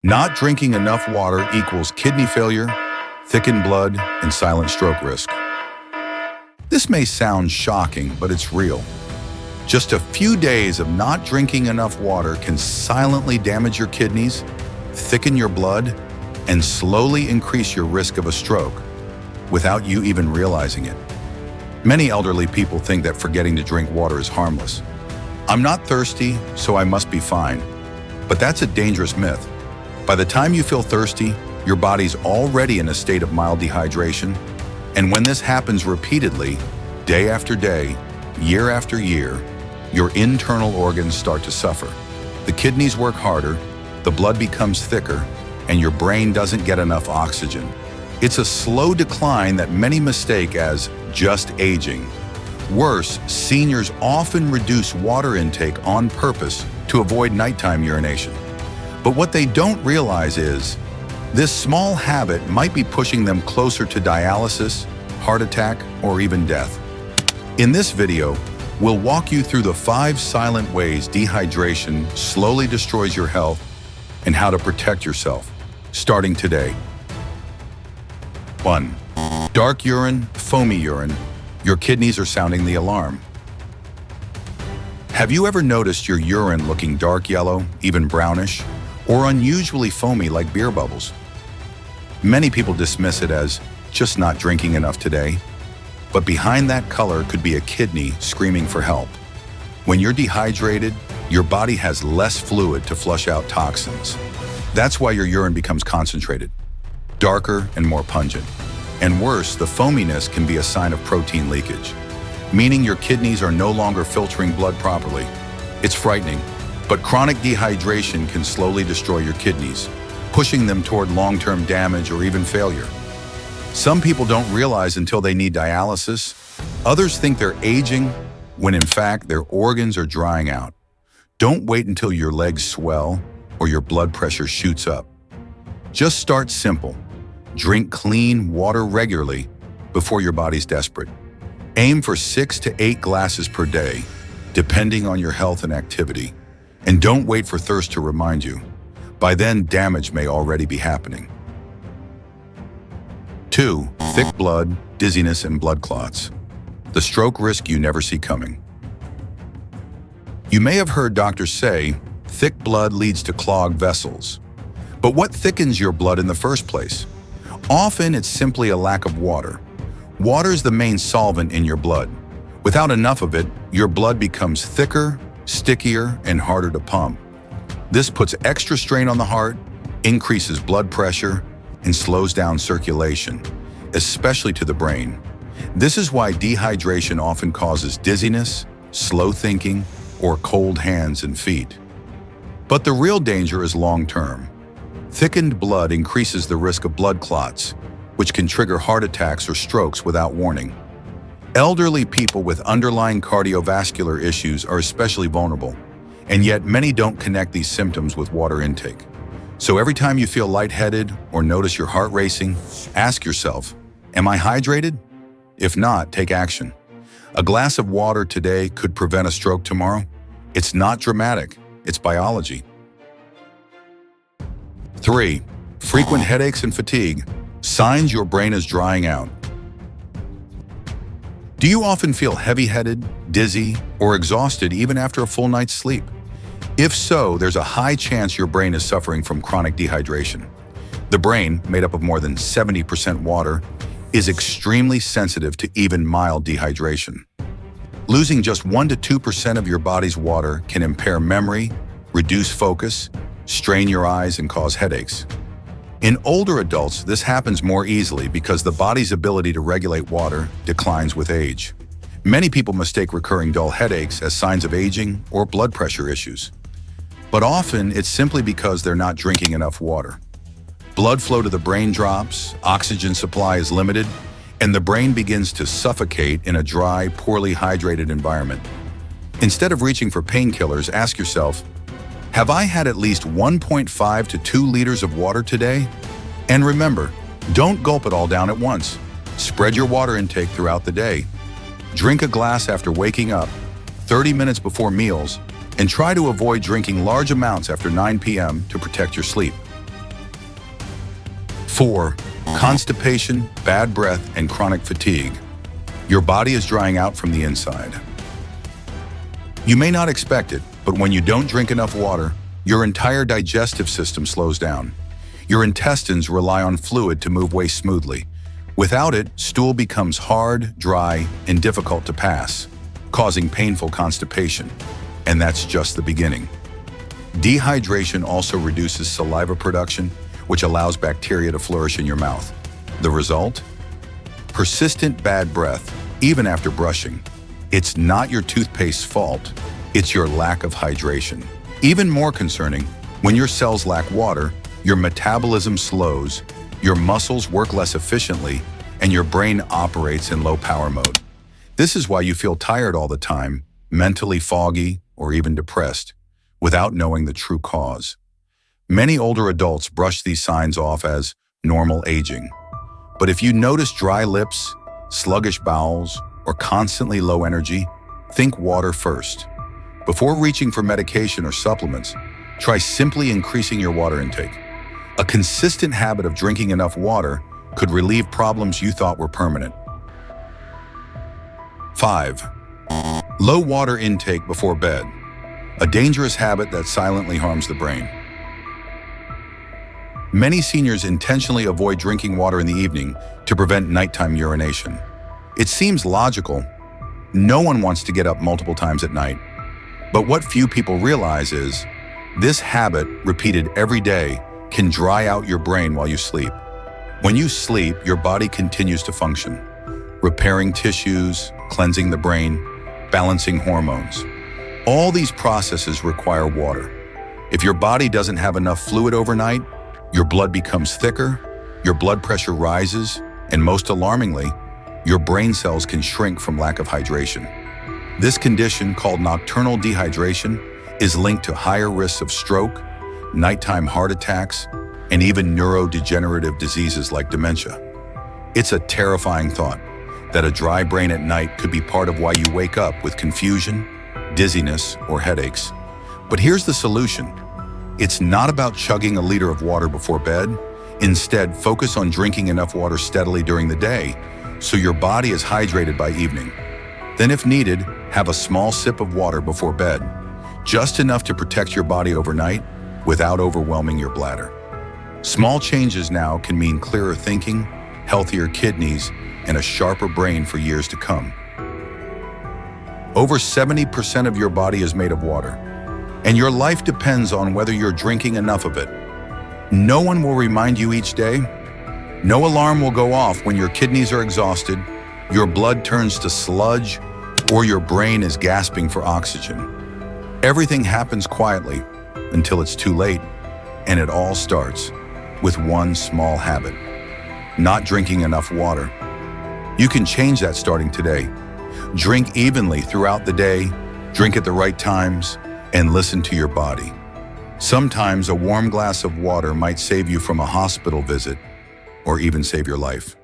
Not drinking enough water equals kidney failure, thickened blood, and silent stroke risk. This may sound shocking, but it's real. Just a few days of not drinking enough water can silently damage your kidneys, thicken your blood, and slowly increase your risk of a stroke without you even realizing it. Many elderly people think that forgetting to drink water is harmless. I'm not thirsty, so I must be fine. But that's a dangerous myth. By the time you feel thirsty, your body's already in a state of mild dehydration. And when this happens repeatedly, day after day, year after year, your internal organs start to suffer. The kidneys work harder, the blood becomes thicker, and your brain doesn't get enough oxygen. It's a slow decline that many mistake as just aging. Worse, seniors often reduce water intake on purpose to avoid nighttime urination. But what they don't realize is, this small habit might be pushing them closer to dialysis, heart attack, or even death. In this video, we'll walk you through the 5 silent ways dehydration slowly destroys your health and how to protect yourself, starting today. 1. Dark urine, foamy urine. Your kidneys are sounding the alarm. Have you ever noticed your urine looking dark yellow, even brownish, or unusually foamy like beer bubbles? Many people dismiss it as just not drinking enough today, but behind that color could be a kidney screaming for help. When you're dehydrated, your body has less fluid to flush out toxins. That's why your urine becomes concentrated, darker and more pungent. And worse, the foaminess can be a sign of protein leakage, meaning your kidneys are no longer filtering blood properly. It's frightening, but chronic dehydration can slowly destroy your kidneys, pushing them toward long-term damage or even failure. Some people don't realize until they need dialysis. Others think they're aging, when in fact their organs are drying out. Don't wait until your legs swell or your blood pressure shoots up. Just start simple. Drink clean water regularly before your body's desperate. Aim for 6 to 8 glasses per day, depending on your health and activity. And don't wait for thirst to remind you. By then, damage may already be happening. 2. Thick blood, dizziness, and blood clots. The stroke risk you never see coming. You may have heard doctors say, thick blood leads to clogged vessels. But what thickens your blood in the first place? Often it's simply a lack of water. Water is the main solvent in your blood. Without enough of it, your blood becomes thicker, stickier, and harder to pump. This puts extra strain on the heart, increases blood pressure, and slows down circulation, especially to the brain. This is why dehydration often causes dizziness, slow thinking, or cold hands and feet. But the real danger is long-term. Thickened blood increases the risk of blood clots, which can trigger heart attacks or strokes without warning. Elderly people with underlying cardiovascular issues are especially vulnerable, and yet many don't connect these symptoms with water intake. So every time you feel lightheaded or notice your heart racing, ask yourself, am I hydrated? If not, take action. A glass of water today could prevent a stroke tomorrow. It's not dramatic, it's biology. 3. Frequent headaches and fatigue. Signs your brain is drying out. Do you often feel heavy-headed, dizzy, or exhausted even after a full night's sleep? If so, there's a high chance your brain is suffering from chronic dehydration. The brain, made up of more than 70% water, is extremely sensitive to even mild dehydration. Losing just 1 to 2% of your body's water can impair memory, reduce focus, strain your eyes, and cause headaches. In older adults, this happens more easily because the body's ability to regulate water declines with age. Many people mistake recurring dull headaches as signs of aging or blood pressure issues. But often, it's simply because they're not drinking enough water. Blood flow to the brain drops, oxygen supply is limited, and the brain begins to suffocate in a dry, poorly hydrated environment. Instead of reaching for painkillers, ask yourself, have I had at least 1.5 to 2 liters of water today? And remember, don't gulp it all down at once. Spread your water intake throughout the day. Drink a glass after waking up, 30 minutes before meals, and try to avoid drinking large amounts after 9 p.m. to protect your sleep. 4. Constipation, bad breath, and chronic fatigue. Your body is drying out from the inside. You may not expect it, but when you don't drink enough water, your entire digestive system slows down. Your intestines rely on fluid to move waste smoothly. Without it, stool becomes hard, dry, and difficult to pass, causing painful constipation. And that's just the beginning. Dehydration also reduces saliva production, which allows bacteria to flourish in your mouth. The result? Persistent bad breath, even after brushing. It's not your toothpaste's fault, it's your lack of hydration. Even more concerning, when your cells lack water, your metabolism slows, your muscles work less efficiently, and your brain operates in low power mode. This is why you feel tired all the time, mentally foggy, or even depressed, without knowing the true cause. Many older adults brush these signs off as normal aging. But if you notice dry lips, sluggish bowels, or constantly low energy, think water first. Before reaching for medication or supplements, try simply increasing your water intake. A consistent habit of drinking enough water could relieve problems you thought were permanent. 5. Low water intake before bed. A dangerous habit that silently harms the brain. Many seniors intentionally avoid drinking water in the evening to prevent nighttime urination. It seems logical. No one wants to get up multiple times at night. But what few people realize is, this habit, repeated every day, can dry out your brain while you sleep. When you sleep, your body continues to function, repairing tissues, cleansing the brain, balancing hormones. All these processes require water. If your body doesn't have enough fluid overnight, your blood becomes thicker, your blood pressure rises, and most alarmingly, your brain cells can shrink from lack of hydration. This condition, called nocturnal dehydration, is linked to higher risks of stroke, nighttime heart attacks, and even neurodegenerative diseases like dementia. It's a terrifying thought that a dry brain at night could be part of why you wake up with confusion, dizziness, or headaches. But here's the solution. It's not about chugging a liter of water before bed. Instead, focus on drinking enough water steadily during the day so your body is hydrated by evening. Then if needed, have a small sip of water before bed, just enough to protect your body overnight without overwhelming your bladder. Small changes now can mean clearer thinking, healthier kidneys, and a sharper brain for years to come. Over 70% of your body is made of water, and your life depends on whether you're drinking enough of it. No one will remind you each day. No alarm will go off when your kidneys are exhausted, your blood turns to sludge, or your brain is gasping for oxygen. Everything happens quietly until it's too late, and it all starts with one small habit: not drinking enough water. You can change that starting today. Drink evenly throughout the day, drink at the right times, and listen to your body. Sometimes a warm glass of water might save you from a hospital visit or even save your life.